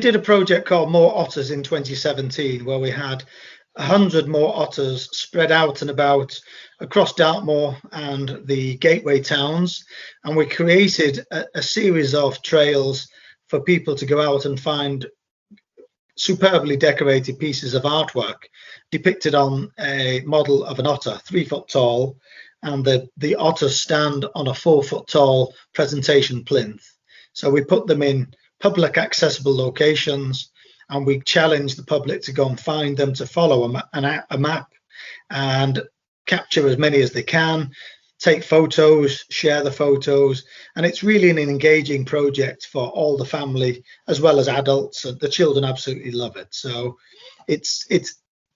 did a project called More Otters in 2017, where we had 100 more otters spread out and about across Dartmoor and the gateway towns. And we created a series of trails for people to go out and find superbly decorated pieces of artwork depicted on a model of an otter, 3 foot tall, and the otters stand on a 4 foot tall presentation plinth. So we put them in public accessible locations, and we challenge the public to go and find them, to follow a map and capture as many as they can, take photos, share the photos. And it's really an engaging project for all the family as well as adults. The children absolutely love it. So it's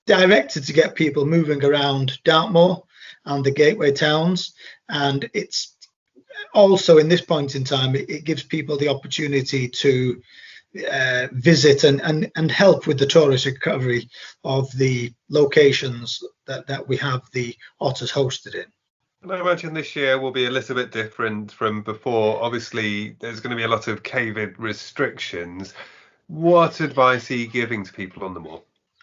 directed to get people moving around Dartmoor and the gateway towns. And it's also, in this point in time, it gives people the opportunity to visit and help with the tourist recovery of the locations that we have the otters hosted in. And I imagine this year will be a little bit different from before. Obviously, there's going to be a lot of COVID restrictions. What advice are you giving to people on the moor?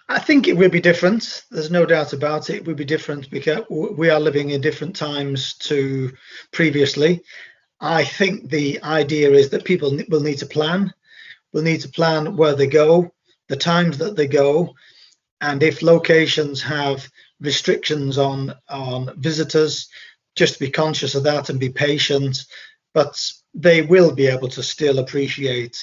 I think it will be different. There's no doubt about it. It will be different because we are living in different times to previously. I think the idea is that people will need to plan. Will need to plan where they go, the times that they go, and if locations have restrictions on visitors, just be conscious of that and be patient. But they will be able to still appreciate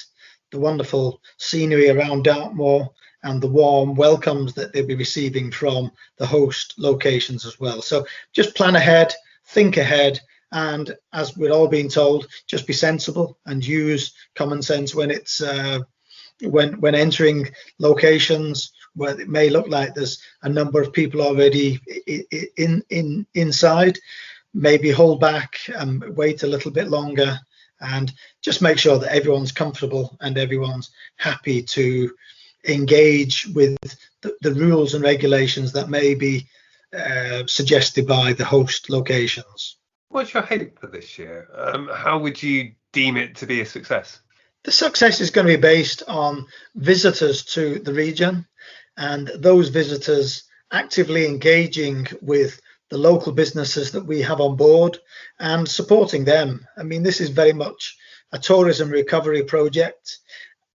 the wonderful scenery around Dartmoor and the warm welcomes that they'll be receiving from the host locations as well. So just plan ahead, think ahead, and as we're all being told, just be sensible and use common sense when it's when entering locations where it may look like there's a number of people already inside. Maybe hold back and wait a little bit longer, and just make sure that everyone's comfortable and everyone's happy to engage with the rules and regulations that may be suggested by the host locations. What's your hope for this year? How would you deem it to be a success? The success is going to be based on visitors to the region and those visitors actively engaging with the local businesses that we have on board and supporting them. I mean, this is very much a tourism recovery project.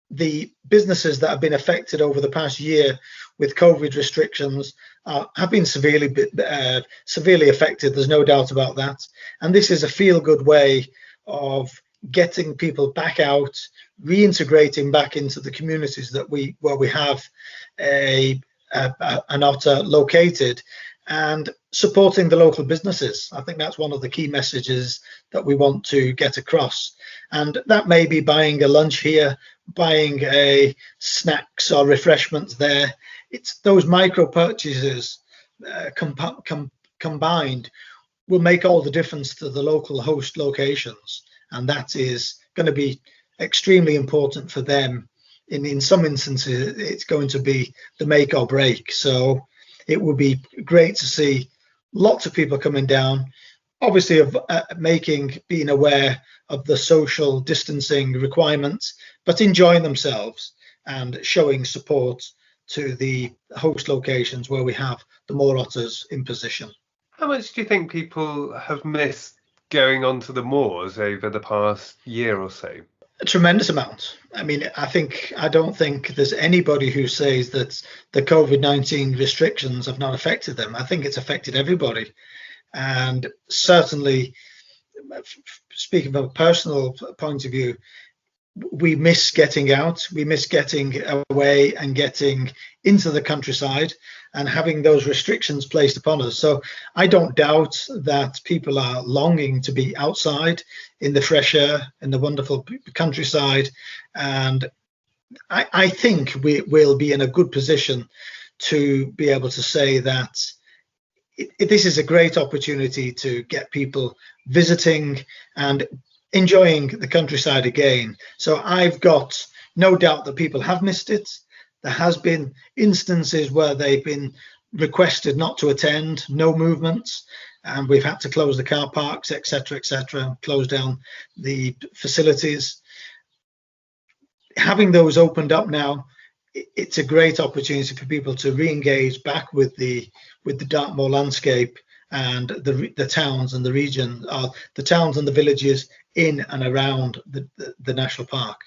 The businesses that have been affected over the past year with COVID restrictions have been severely affected. There's no doubt about that. And this is a feel-good way of getting people back out, reintegrating back into the communities where we have an otter located, and supporting the local businesses. I think that's one of the key messages that we want to get across. And that may be buying a lunch here, buying a snacks or refreshments there. It's those micro purchases combined will make all the difference to the local host locations. And that is going to be extremely important for them. In some instances, it's going to be the make or break. So it would be great to see lots of people coming down, obviously of being aware of the social distancing requirements, but enjoying themselves and showing support to the host locations where we have the More Otters in position. How much do you think people have missed going onto the moors over the past year or so? A tremendous amount. I mean, I don't think there's anybody who says that the COVID-19 restrictions have not affected them. I think it's affected everybody. And certainly, speaking from a personal point of view, we miss getting out, we miss getting away and getting into the countryside and having those restrictions placed upon us. So I don't doubt that people are longing to be outside in the fresh air, in the wonderful countryside. And I think we will be in a good position to be able to say that this is a great opportunity to get people visiting and enjoying the countryside again. So I've got no doubt that people have missed it. There has been instances where they've been requested not to attend, no movements, and we've had to close the car parks, etc., close down the facilities. having those opened up now, it's a great opportunity for people to re-engage back with the Dartmoor landscape and the towns and the region, the towns and the villages in and around the national park.